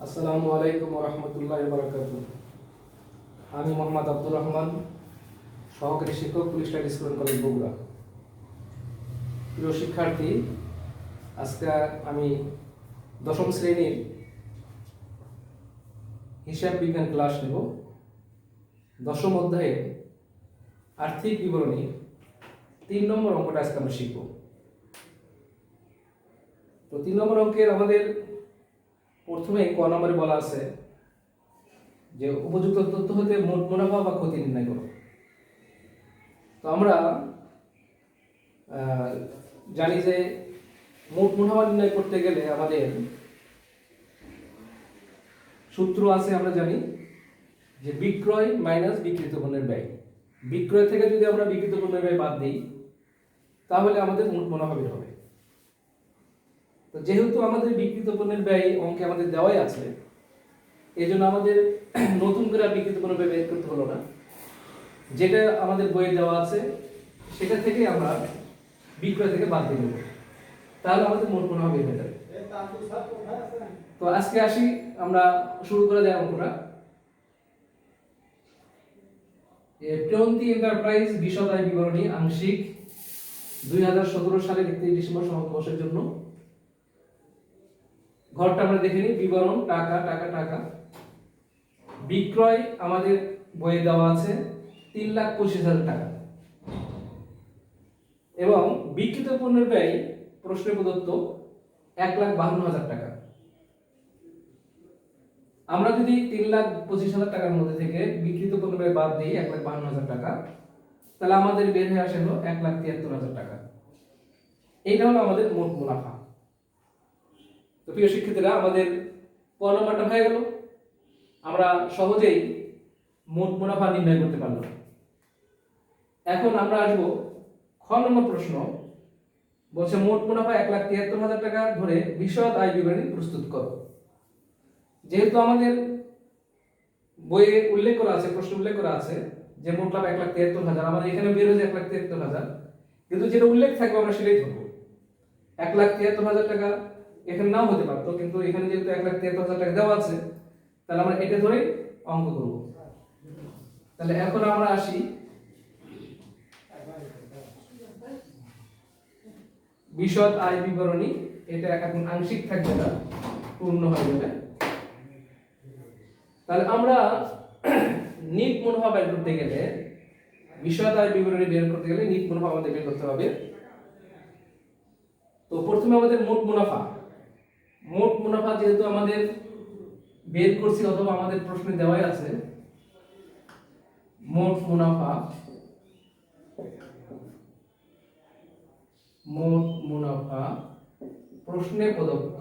আসসালামু আলাইকুম ওয়া রাহমাতুল্লাহি ওয়া বারাকাতুহু। আমি মোহাম্মদ আব্দুর রহমান, সহকারী শিক্ষক, police line school college Bogura. প্রিয় শিক্ষার্থী, আজকে আমি দশম শ্রেণীর হিসাব বিজ্ঞান ক্লাস নেব। দশম অধ্যায়ে আর্থিক বিবরণী 3 নম্বর অঙ্কটা আজকে আমরা শিখব। তো 3 নম্বর অঙ্কের আমাদের প্রথমে ক নম্বরে বলা আছে যে উপযুক্ত তথ্য হতে মোট মুনাফা বা ক্ষতি নির্ণয় করো। তো আমরা জানি যে মোট মুনাফা নির্ণয় করতে গেলে আমাদের সূত্র আছে। আমরা জানি যে বিক্রয় মাইনাস বিক্রিত পণ্যের ব্যয়। বিক্রয় থেকে যদি আমরা বিক্রিত পণ্যের ব্যয় বাদ দিই তাহলে আমাদের মোট মুনাফা বের হবে। তো যেহেতু আমাদের বিক্রিত পণ্যের ব্যয় অঙ্কে আমাদের দেওয়াই আছে, এই জন্য আমাদের নতুন করে বিক্রিত পণ্যের ব্যয় বের করতে হলো না। যেটা আমাদের বইয়ে দেওয়া আছে সেটা থেকে আমরা বিক্রয় থেকে বাদ দিয়ে দেবো, তাহলে আমাদের মোট মুনাফা বের হয়ে যাবে। তো আজকে আসি, আমরা শুরু করা যায় অঙ্কটা। প্রিয়ন্তী এন্টারপ্রাইজ বিশদ আয় বিবরণী আংশিক 2017 সালের 31 ডিসেম্বর সমাপ্তিবর্ষের জন্য। ঘরটা আমরা দেখে নিই। বিবরণ টাকা টাকা টাকা। বিক্রয় আমাদের বইয়ে দেওয়া আছে 3,25,000 টাকা এবং বিক্রিত পণ্যের ব্যয় প্রশ্নে প্রদত্ত 1,52,000 টাকা। আমরা যদি 3,25,000 টাকার মধ্যে থেকে বিক্রিত পণ্যের ব্যয় বাদ দিই 1,52,000 টাকা, তাহলে আমাদের বের হয়ে আসে হলো 1,73,000 টাকা। এইটা হলো আমাদের মোট মুনাফা। তো প্রিয় শিক্ষার্থীরা, আমাদের ক নম্বরটা হয়ে গেল। আমরা সহজেই মোট মুনাফা নির্ণয় করতে পারলাম। এখন আমরা আসবো খ নম্বর প্রশ্ন। বলছে মোট মুনাফা 1,73,000 টাকা ধরে বিশদ আয় বিবরণী প্রস্তুত করো। যেহেতু আমাদের বইয়ে উল্লেখ করা আছে, প্রশ্ন উল্লেখ করা আছে যে মোট লাভ 1,73,000, আমাদের এখানে বের হয়েছে 1,73,000, কিন্তু যেটা উল্লেখ থাকবে আমরা সেটাই ধরবো। 1,73,000 টাকা এখানে নাও হতে পারতো, কিন্তু এখানে যেহেতু 1,73,000 টাকা দেওয়া আছে, তাহলে আমরা এটা ধরে অঙ্ক করব। তাহলে এখন আমরা আসি বিশদ আয় বিবরণী। এটা এখন আংশিক থাকবে না, পূর্ণ হয়ে যাবে। তাহলে আমরা নিট মুনাফা বের করতে গেলে, বিশদ আয় বিবরণী বের করতে গেলে নিট মুনাফা আমাদের বের করতে হবে। তো প্রথমে আমাদের মোট মুনাফা যেহেতু আমাদের বের করছি অথবা আমাদের প্রশ্নে দেওয়াই আছে, মোট মুনাফা প্রশ্নে প্রদত্ত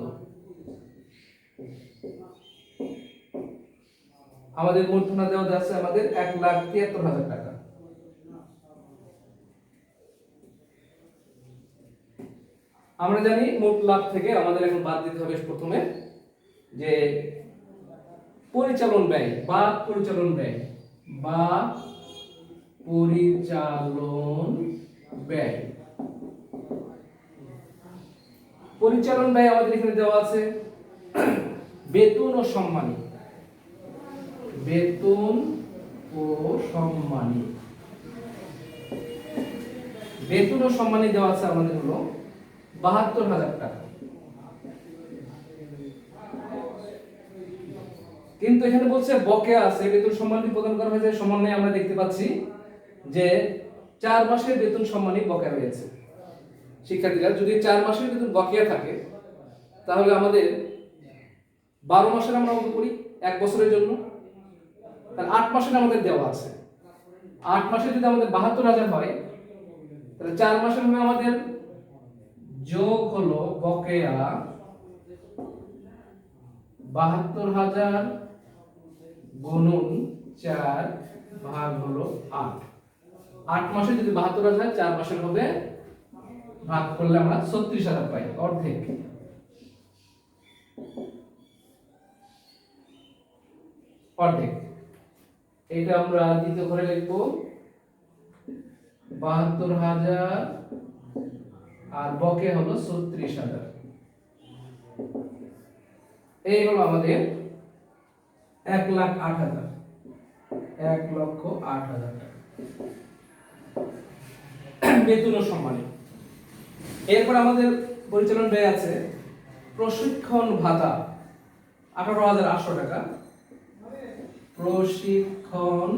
আমাদের মোট মুনাফা দেওয়া আছে আমাদের 1,73,000 টাকা। আমরা জানি মোট লাভ থেকে আমাদের এখন বাদ দিতে হবে প্রথমে যে পরিচালন ব্যয় বা পরিচালন ব্যয় পরিচালন ব্যয় আমাদের এখানে দেওয়া আছে বেতন ও সম্মানী। বেতন ও সম্মানী দেওয়া আছে আমাদের হলো 72,000 টাকা। কিন্তু এখানে বলছে বকেয়া আছে, বেতন সম্মানী প্রদান করা হয়েছে সমন্বয়ে আমরা দেখতে পাচ্ছি যে 4 মাসের বেতন সম্মানী বকেয়া রয়েছে। শিক্ষার্থীরা, যদি 4 মাসের বেতন বকেয়া থাকে তাহলে আমাদের 12 মাসের আমরা অঙ্ক করি 1 বছরের জন্য, তাহলে 8 মাসের আমাদের দেওয়া আছে। 8 মাসে যদি আমাদের 72,000 হয়, তাহলে 4 মাসের হবে আমাদের যোগ হলো বকেয়া 72,000 গুণন 4 ভাগ হলো 8। 8 মাসে যদি 72,000, 4 মাসের হবে ভাগ করলে আমরা 36,000 পাই, অর্ধেক। এটা আমরা দ্বিতীয় ঘরে লিখবো 72,000 আর বকেয়া হলো 36,000। এই হলো আমাদের 1,08,000, 1,08,000 টাকা বেতন ও সম্মানী। এরপর আমাদের পরিচালন ব্যয় আছে প্রশিক্ষণ ভাতা 18,800 টাকা, প্রশিক্ষণ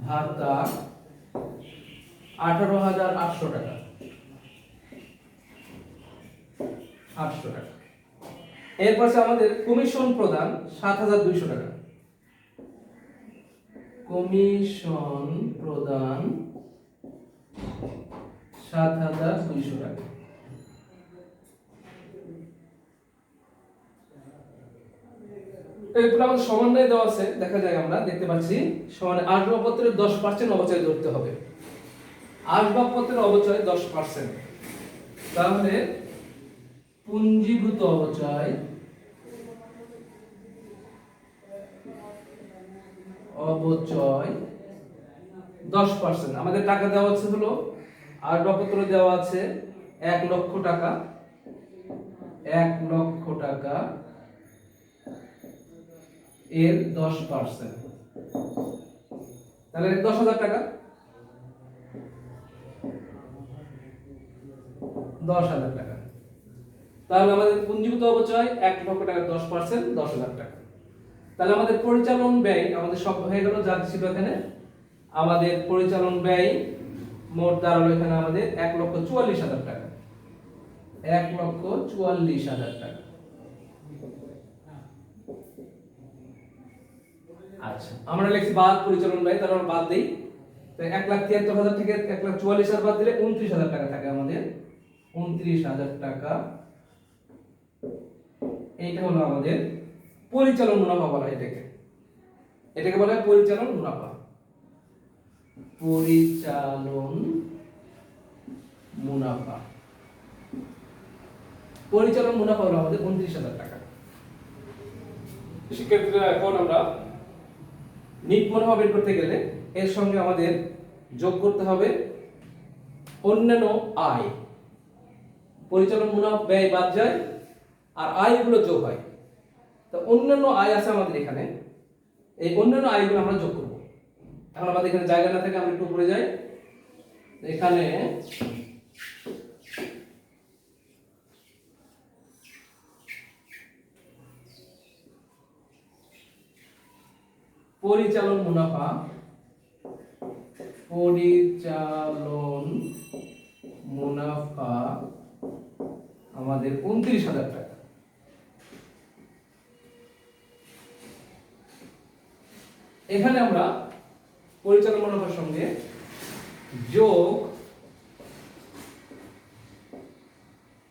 ভাতা 18,800 টাকা, 800 টাকা। এরপর আছে আমাদের কমিশন প্রদান 7,200 টাকা, কমিশন প্রদান 7,200 টাকা। এরপর আমাদের সমন্বয় দেওয়া আছে, দেখা যায় আমরা দেখতে পাচ্ছি সমান আসবাবপত্রের 10% অবচয় ধরতে হবে। আসবাবপত্রের অবচয় 10%, তাহলে পুঞ্জীভূত অবচয় 10%। আমাদের টাকা দেওয়া আছে হলো, আসবাবপত্র দেওয়া আছে 1 লক্ষ টাকা, 1 লক্ষ টাকা এর 10%, তাহলে 10,000 টাকা, 10,000 টাকা। তাহলে আমাদের পুঞ্জীভূত অবচয় 1 লক্ষ টাকা 10%, 10,000 টাকা। তাহলে আমাদের পরিচালন ব্যয় আমাদের সব হয়ে গেল, যা ছিল এখানে। আমাদের পরিচালন ব্যয় মোট দাঁড়ালো এখানে আমাদের 1,44,000 টাকা, 1,44,000 টাকা। আচ্ছা, আমরা লিখছি বাদ পরিচালন ব্যয়, তাহলে আমরা বাদ দেই। তো 1,73,000 থেকে 1,44,000 বাদ দিলে 29,000 টাকা থাকে আমাদের, 29,000 টাকা। এইটা হলো আমাদের পরিচালন মুনাফা বলা হয় এটাকে, এটাকে বলা হয় পরিচালন মুনাফা। পরিচালন মুনাফা, পরিচালন মুনাফা হলো আমাদের 29,000 টাকা। শিক্ষার্থীরা, এখন আমরা নিট মুনাফা বের করতে গেলে এর সঙ্গে আমাদের যোগ করতে হবে অন্যান্য আয়। পরিচালন মুনাফা ব্যয় বাদ যায় আর আয়গুলো যোগ হয়। তো অন্যান্য আয় আছে আমাদের এখানে, এই অন্যান্য আয়গুলো আমরা যোগ করব। এখন আমাদের এখানে জায়গা না থাকে, আমরা একটু উপরে যাই। এখানে পরিচালন মুনাফা, পরিচালন মুনাফা আমাদের 29,000 টাকা। এখানে আমরা পরিচালন মুনাফার সঙ্গে যোগ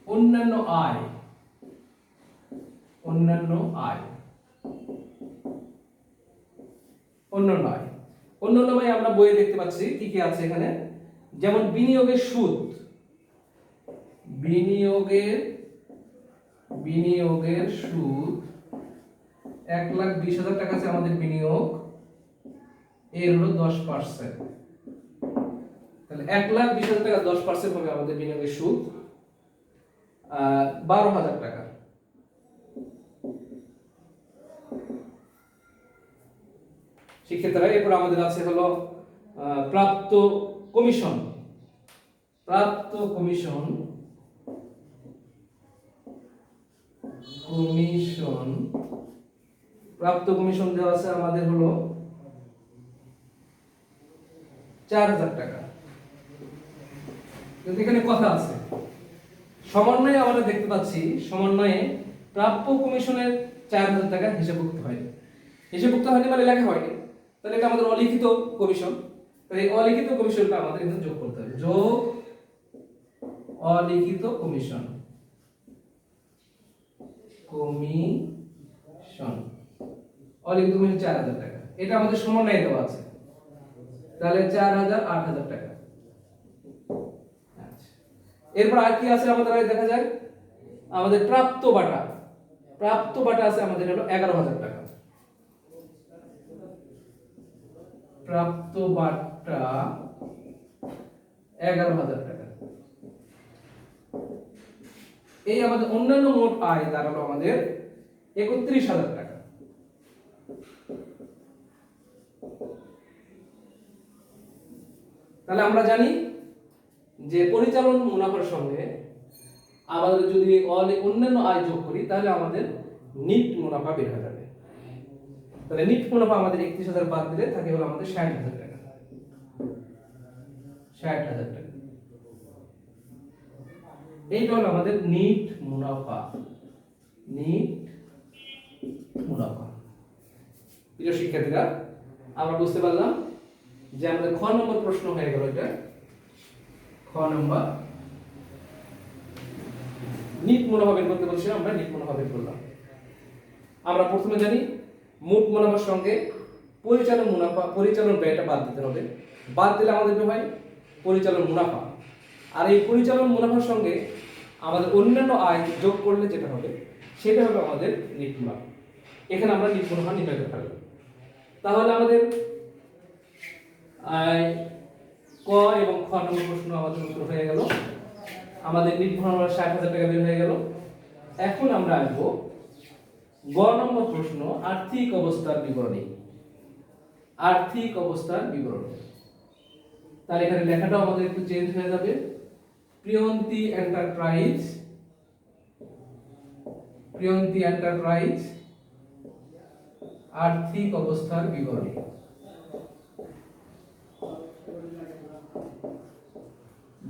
অন্যান্য আয়, অন্যান্য আয়, অন্যান্য আয়। অন্যান্য আয় আমরা বইয়ে দেখতে পাচ্ছি কি কি আছে এখানে, যেমন বিনিয়োগের সুদ, বিনিয়োগের সুদ 1,20,000 টাকা আছে আমাদের বিনিয়োগ, এর হলো 10%। তাহলে 1,20,000 টাকা 10% হবে আমাদের বিনিয়োগের সুদ 12,000 টাকা। শিক্ষার্থীরা, এরপর আমাদের আছে হলো প্রাপ্ত কমিশন, প্রাপ্ত কমিশন, প্রাপ্ত কমিশন দেওয়া আছে আমাদের হলো 4,000 টাকা। কিন্তু এখানে কথা আছে, সমন্বয়ে আমরা দেখতে পাচ্ছি সমন্বয়ে প্রাপ্য কমিশনের 4,000 টাকা হিসাবভুক্ত হয়নি। হিসাবভুক্ত হয়নি মানে লেখা হয়নি, তাহলে এটা আমাদের অলিখিত কমিশন। তাহলে এই অলিখিত কমিশনটা আমাদের এখানে যোগ করতে হবে, যোগ অলিখিত কমিশন, অলিখিত কমিশন 4,000 টাকা। এটা আমাদের সমন্বয়ে দেওয়া আছে, তাহলে 4,000, 8,000 টাকা। আচ্ছা, এরপর আর কি আছে আমাদের দেখা যায়, আমাদের প্রাপ্ত বাটা, প্রাপ্ত বাটা আছে আমাদের হলো 11,000 টাকা। প্রাপ্ত বাটা 11,000 টাকা। এই আমাদের অন্যান্য মোট আয় দাঁড়ালো আমাদের 31,000 টাকা। তাহলে আমরা জানি যে পরিচালন মুনাফার সঙ্গে আমাদের যদি অন্যান্য আয় যোগ করি তাহলে আমাদের নিট মুনাফা বের হয়ে যাবে। তাহলে নিট মুনাফা আমাদের 31,000 বাদ দিলে থাকে হলো আমাদের 60,000 টাকা। 60,000 টাকা, এইটা হলো আমাদের নিট মুনাফা। নিট মুনাফা। প্রিয় শিক্ষার্থীরা, আমরা বুঝতে পারলাম যে আমাদের খ নম্বর প্রশ্ন হয়ে গেল। এটা খ নম্বর নিট মুনাফা বের করতে বলছি, আমরা নিট মুনাফা বের করলাম। আমরা প্রথমে জানি মোট মুনাফার সঙ্গে পরিচালন ব্যয়টা বাদ দিতে হবে। বাদ দিলে আমাদের হয় পরিচালন মুনাফা। আর এই পরিচালন মুনাফার সঙ্গে আমাদের অন্যান্য আয় যোগ করলে যেটা হবে সেটা হবে আমাদের নিট মুনাফা। এখানে আমরা নিট মুনাফা নির্ণয় করতে পারব। তাহলে আমাদের ক এবং খ নম্বর প্রশ্ন আমাদের উত্তর হয়ে গেল। আমাদের নিট মুনাফা 60,000 টাকা বের হয়ে গেল। এখন আমরা আসবো গ নম্বর প্রশ্ন, আর্থিক অবস্থার বিবরণী। আর্থিক অবস্থার বিবরণী। তার এখানে লেখাটাও আমাদের একটু চেঞ্জ হয়ে যাবে। প্রিয়ন্তী এন্টারপ্রাইজ আর্থিক অবস্থার বিবরণী।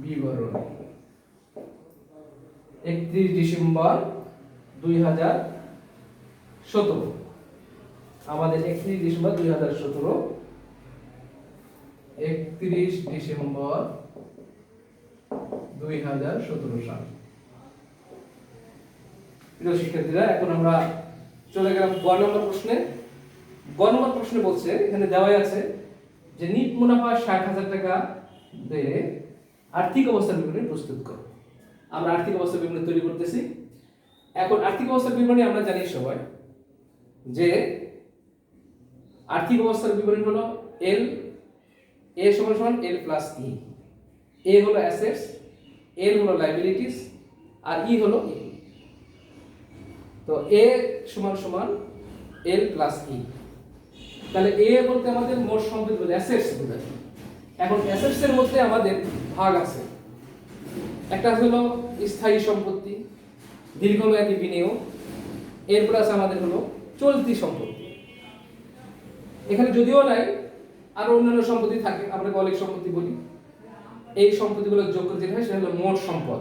বিবরণী 31 ডিসেম্বর 2017। আমাদের 31 ডিসেম্বর 2017। 31 ডিসেম্বর 2017 সাল। প্রিয় শিক্ষার্থীরা, এখন আমরা চলে গেলাম গ নম্বর প্রশ্নে। গ নম্বর প্রশ্নে বলছে, এখানে দেওয়াই আছে যে নিট মুনাফা 60,000 টাকা দিয়ে আর্থিক অবস্থার বিবরণী প্রস্তুত করো। আমরা আর্থিক অবস্থার বিবরণী তৈরি করতেছি। এখন আর্থিক অবস্থার বিবরণী আমরা জানি সবাই যে আর্থিক অবস্থার বিবরণী হলো এল এ সমান এল প্লাস ই। এ হলো অ্যাসেটস, এল হলো লায়াবিলিটিস, আর ই হলো ই। তো এ সমান এল প্লাস ই। তাহলে এ বলতে আমাদের মোট সম্পত্তি বলে অ্যাসেটস বোঝায়। এখন অ্যাসেটস এর মধ্যে আমাদের ভাগ আছে। একটা হলো স্থায়ী সম্পত্তি, দীর্ঘমেয়াদী বিনিয়োগ, এরপর আছে আমাদের হলো চলতি সম্পত্তি। এখানে যদিও নাই আর অন্যান্য সম্পত্তি থাকে, আমরা অনেক সম্পত্তি বলি। এই সম্পত্তিগুলো যোগ করে যেটা হয় সেটা হলো মোট সম্পদ।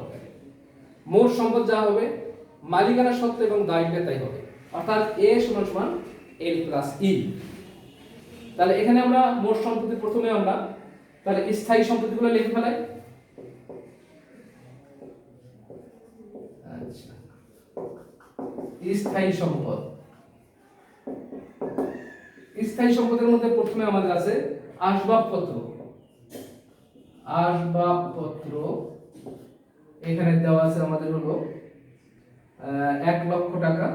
মোট সম্পদ যা হবে মালিকানা সত্ত্ব এবং দায়িত্ব তাই হবে, অর্থাৎ এ সমান এল প্লাস ই। তাহলে এখানে আমরা মোট সম্পত্তি প্রথমে আমরা তাহলে স্থায়ী সম্পত্তিগুলো লিখে ফেলাই। আচ্ছা, স্থায়ী সম্পদ। স্থায়ী সম্পদের মধ্যে প্রথমে আমাদের আছে আসবাবপত্র। আসবাবপত্র এখানে দেওয়া আছে আমাদের হলো 1 লক্ষ টাকা।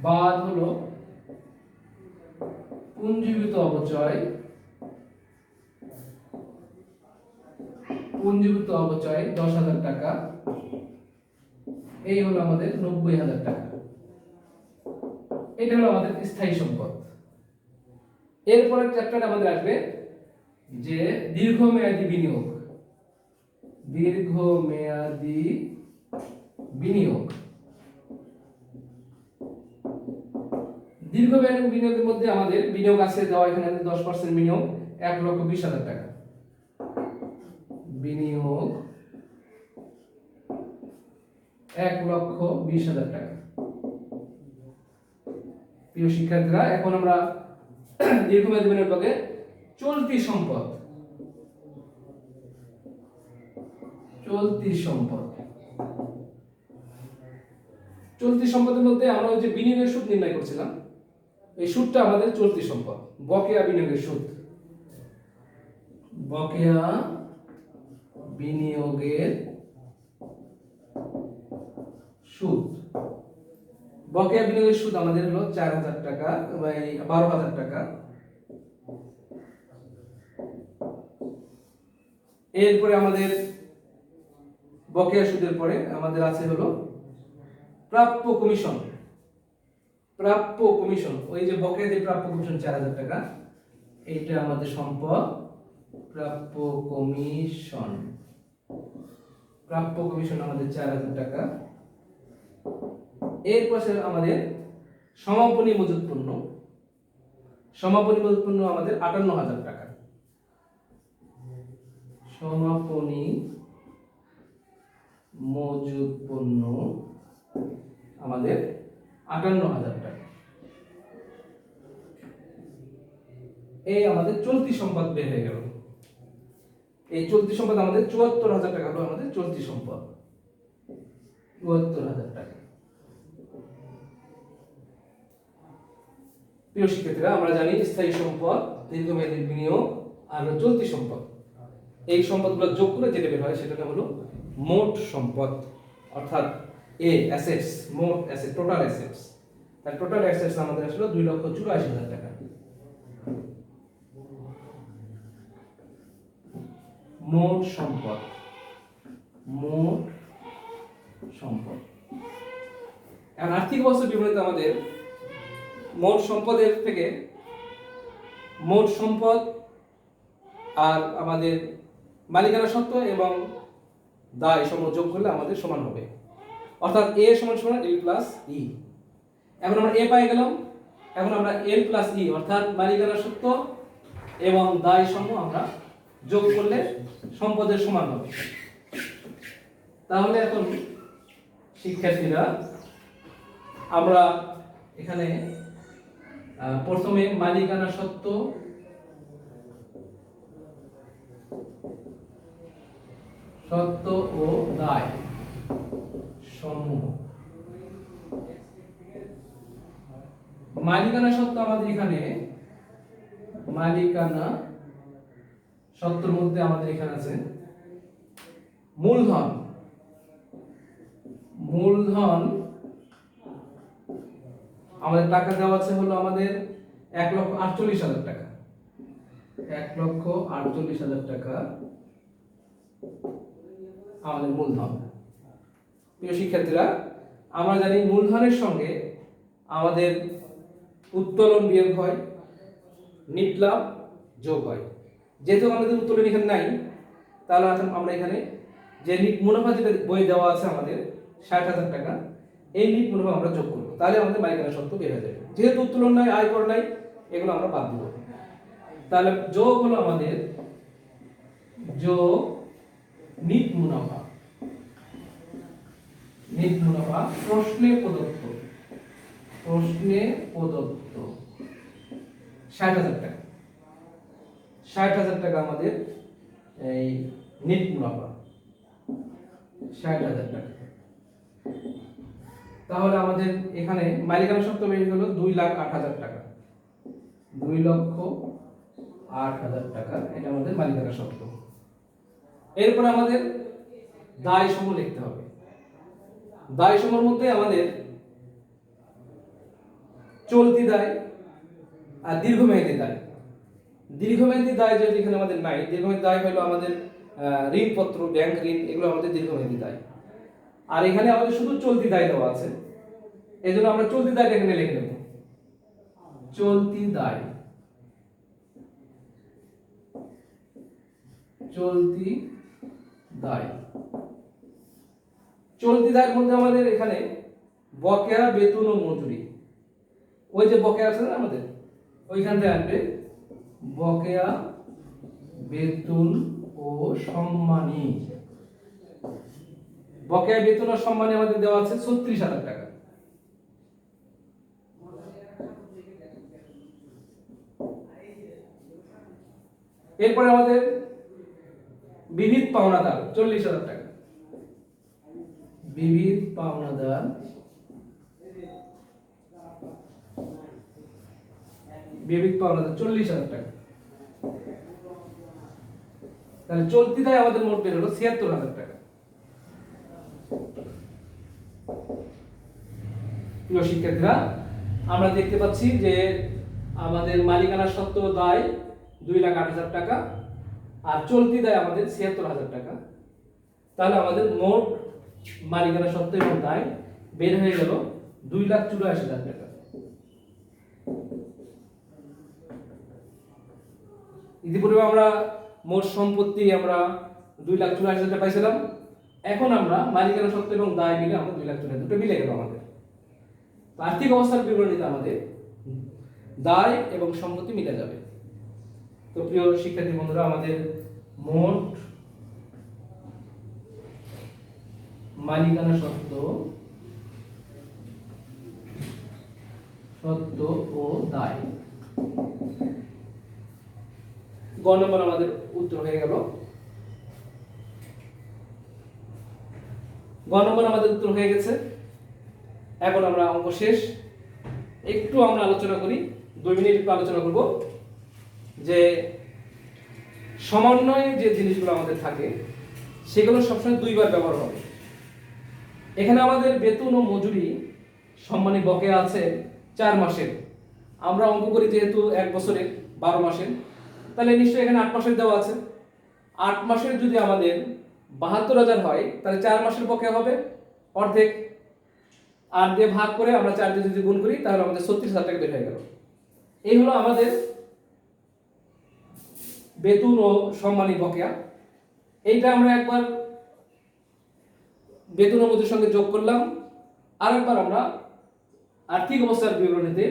বাদ হলো পুঞ্জীভূত অপচয়। পুঞ্জীভূত অপচয় 10,000 টাকা। এই হলো আমাদের 90,000 টাকা। এটা হলো আমাদের স্থায়ী সম্পদ। এরপরে চ্যাপ্টারে আমাদের আসবে যে দীর্ঘমেয়াদী বিনিয়োগ। দীর্ঘমেয়াদী বিনিয়োগ। দীর্ঘমেয়াদী বিনিয়োগের মধ্যে আমাদের বিনিয়োগ আছে দেওয়া এখানে 10% বিনিয়োগ 1,20,000 টাকা। বিনিয়োগ 1,20,000 টাকা। প্রিয় শিক্ষার্থীরা, এখন আমরা দীর্ঘমেয়াদী বিনিয়োগে চলতি সম্পদ। চলতি সম্পদ। চলতি সম্পদের মধ্যে আমরা ওই যে বিনিয়োগের সুদ নির্ণয় করছিলাম, এই সুদটা আমাদের চলতি সম্পদ। বকেয়া বিনিয়োগের সুদ। বকেয়া বিনিয়োগের সুদ। বকেয়া বিনিয়োগের সুদ আমাদের হলো 4,000 টাকা, 12,000 টাকা। এরপরে আমাদের বকেয়া সুদের পরে আমাদের আছে হলো প্রাপ্য কমিশন। প্রাপ্য কমিশন, ওই যে বকেয়া যে প্রাপ্য কমিশন 4000 টাকা, এইটা আমাদের সম্পদ। প্রাপ্য কমিশন, প্রাপ্য কমিশন আমাদের 4000 টাকা। এর পাশে আমাদের সমাপনী মজুত পণ্য। সমাপনী মজুত পণ্য আমাদের 58000 টাকা। সমাপনী মজুত পণ্য আমাদের 58000 টাকা। এই আমাদের চলতি সম্পদ বের হয়ে গেল। এই চলতি সম্পদ আমাদের 74000 টাকা হলো আমাদের চলতি সম্পদ। 74000 টাকা। প্রিয় শিক্ষার্থীরা, আমরা জানি স্থায়ী সম্পদ, দীর্ঘমেয়াদী বিনিয়োগ আর চলতি সম্পদ, এই সম্পদগুলো যোগ করে যেটা বের হয় সেটা হলো মোট সম্পদ, অর্থাৎ এ অ্যাসেটস, মোট অ্যাসেট, টোটাল অ্যাসেটস। তার টোটাল অ্যাসেটস আমাদের আসলে 2,84,000 টাকা। মোট সম্পদ, মোট সম্পদ। এখন আর্থিক অবস্থা বিবরণীতে আমাদের মোট সম্পদের থেকে মোট সম্পদ আর আমাদের মালিকানা সত্ত্ব এবং দায় সমূহ যোগ করলে আমাদের সমান হবে, অর্থাৎ এ সমান সমান এল প্লাস ই। এখন আমরা এ পাই গেলাম, এখন আমরা এল প্লাস ই অর্থাৎ মালিকানা সত্ত্ব এবং দায় সমূহ আমরা যোগ করলে সম্পদের সমান হবে। তাহলে এখন শিক্ষার্থীরা, আমরা এখানে প্রথমে মালিকানা সত্ত্ব ও দায় সমূহ। মালিকানা সত্ত্ব আমাদের এখানে, মালিকানা সত্ত্বের মধ্যে আমাদের এখানে আছে মূলধন। মূলধন আমাদের টাকা দেওয়া আছে হলো আমাদের 1,48,000 টাকা। 1,48,000 টাকা আমাদের মূলধন। প্রিয় শিক্ষার্থীরা, আমরা জানি মূলধনের সঙ্গে আমাদের উত্তোলন বিয়োগ হয়, নিট লাভ যোগ হয়। যেহেতু আমাদের উত্তোলন এখানে নাই, তাহলে আমরা এখানে যে নিট মুনাফা যেটা বই দেওয়া আছে আমাদের 60,000 টাকা, এই নিট মুনাফা আমরা যোগ করব, তাহলে আমাদের মালিকানা সত্ত্ব বের হয়ে যাবে। যেহেতু উত্তোলন নাই, আয় কর নাই, এগুলো আমরা বাদ দেব। তাহলে যোগ হলো আমাদের যোগ নিট মুনাফা। নিট মুনাফা প্রশ্নে প্রদত্ত, প্রশ্নে প্রদত্ত 60,000 টাকা। 60,000 টাকা আমাদের এই নিট মুনাফা, 60,000 টাকা। তাহলে আমাদের এখানে মালিকানা সত্ত্ব বের হলো 2,08,000 টাকা। 2,08,000 টাকা, এটা আমাদের মালিকানা সত্ত্ব। এরপর আমাদের দায় সমূহ লিখতে হবে। দায় সমূহের মধ্যে আমাদের চলতি দায় আর দীর্ঘমেয়াদী দায়। দীর্ঘমেয়াদী দায় যদি এখানে আমাদের নাই, দীর্ঘমেয়াদী দায় হলো আমাদের ঋণপত্র, ব্যাংক ঋণ, এগুলো আমাদের দীর্ঘমেয়াদী দায়। আর এখানে আমাদের শুধু চলতি দায় দেওয়া আছে, এই জন্য আমরা চলতি দায়টা এখানে লিখে নেব। চলতি দায়, চলতি দায়। চলতি দায়ের মধ্যে আমাদের এখানে বকেয়া বেতন ও মজুরি, ওই যে বকেয়া আছে না আমাদের, ওইখান থেকে আসবে বকেয়া বেতন ও সম্মানী। বকেয়া বেতন ও সম্মানী আমাদের দেওয়া আছে 36,000 টাকা। এরপরে আমাদের বিবিধ পাওনাদার 40,000 টাকা। বিবিধ পাওনাদার, বিবিধ পাওনাদার 40,000 টাকা। তাহলে চলতি দায় আমাদের মোট বের হলো 76,000 টাকা। প্রিয় শিক্ষার্থীরা, আমরা দেখতে পাচ্ছি যে আমাদের মালিকানা সত্ত্ব দায় 2,08,000 টাকা আর চলতি দায় আমাদের 76,000 টাকা। তাহলে আমাদের মোট মালিকানা সত্ত্ব এবং দায় বের হয়ে গেল 2,84,000 টাকা। ইতিপূর্বে আমরা মোট সম্পত্তি আমরা 2,84,000 টাকা পাইছিলাম, এখন আমরা মালিকানা সত্ত্ব এবং দায় মিলে আমরা 2,84,000 দুটো মিলে গেল আমাদের। আর্থিক অবস্থার বিবরণীতে আমাদের দায় এবং সম্পত্তি মিলে যাবে। তো প্রিয় শিক্ষার্থী বন্ধুরা, আমাদের মোট মালিকানা সত্ত্ব ও দায়, গ নম্বর আমাদের উত্তর হয়ে গেল। গ নম্বর আমাদের উত্তর হয়ে গেছে। এখন আমরা অঙ্ক শেষ, একটু আমরা আলোচনা করি, 2 মিনিট একটু আলোচনা করব যে সমন্বয়ে যে জিনিসগুলো আমাদের থাকে সেগুলো সবসময় 2 বার ব্যবহার হবে। এখানে আমাদের বেতন ও মজুরি সম্মানী বকেয়া আছে 4 মাসের, আমরা অঙ্ক করি যেহেতু 1 বছরের 12 মাসের, তাহলে নিশ্চয়ই এখানে 8 মাসের দেওয়া আছে। 8 মাসের যদি আমাদের 72,000 হয় তাহলে 4 মাসের বকেয়া হবে অর্ধেক, 8 দিয়ে ভাগ করে আমরা 4 দিয়ে যদি গুণ করি তাহলে আমাদের 36,000 টাকা বের হয়ে গেল। এই হলো আমাদের বেতন ও সম্মানী বকেয়া। এইটা আমরা একবার বেতন ও মজুরির সঙ্গে যোগ করলাম, আরেকবার আমরা আর্থিক অবস্থার বিবরণীতে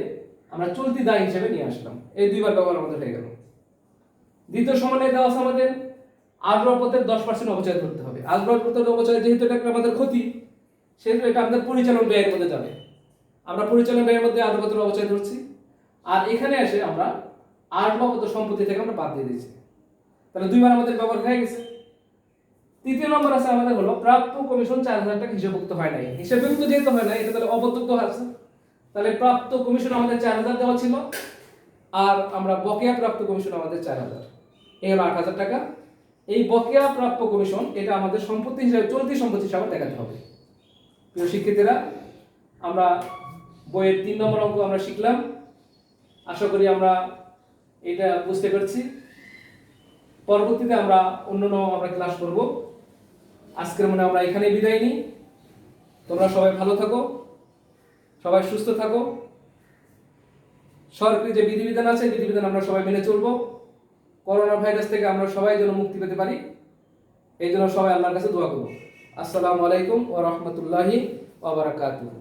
আমরা চলতি দায় হিসেবে নিয়ে আসলাম। এই 2 বার ব্যবহার আমাদের হয়ে গেল। দ্বিতীয় সমন্বয়ে দেওয়া আছে আমাদের আসবাবপত্রের 10% অপচয় করতে হবে। আসবাবপত্রের অপচয় যেহেতু এটা একটা আমাদের ক্ষতি, সেহেতু এটা আমাদের পরিচালন ব্যয়ের মধ্যে যাবে। আমরা পরিচালন ব্যয়ের মধ্যে আসবাবপত্রের অপচয় ধরছি, আর এখানে এসে আমরা আসবাবপত্র সম্পত্তি থেকে আমরা বাদ দিয়ে দিয়েছি, তাহলে 2 বার আমাদের ব্যবহার হয়ে গেছে। তৃতীয় নম্বর আছে আমাদের হলো প্রাপ্য কমিশন 4,000 টাকা হিসাবভুক্ত হয় নাই। হিসাবভুক্ত যেহেতু হয় নাই, এটা তাহলে অপ্রত্যক্ষ আছে, তাহলে প্রাপ্ত কমিশন আমাদের 4,000 দেওয়া ছিল, আর আমরা বকেয়া প্রাপ্ত কমিশন আমাদের 4,000, এই হলো 8,000 টাকা। এই বকেয়া প্রাপ্য কমিশন এটা আমাদের সম্পত্তি হিসাবে, চলতি সম্পত্তি হিসাবে দেখাতে হবে। প্রিয় শিক্ষার্থীরা, আমরা বইয়ের 3 নম্বর অঙ্ক আমরা শিখলাম, আশা করি আমরা এটা বুঝতে পারছি। পরবর্তীতে আমরা অন্যান্য আমরা ক্লাস করব। আজকের মনে আমরা এখানেই বিদায় নিই। তোমরা সবাই ভালো থাকো, সবাই সুস্থ থাকো। সরকারি যে বিধিবিধান আছে বিধিবিধান আমরা সবাই মেনে চলবো। করোনা ভাইরাস থেকে আমরা সবাই যেন মুক্তি পেতে পারি, এই জন্য সবাই আল্লাহর কাছে দোয়া করব। আসসালামু আলাইকুম ওয়া রাহমাতুল্লাহি ওয়া বারাকাতুহু।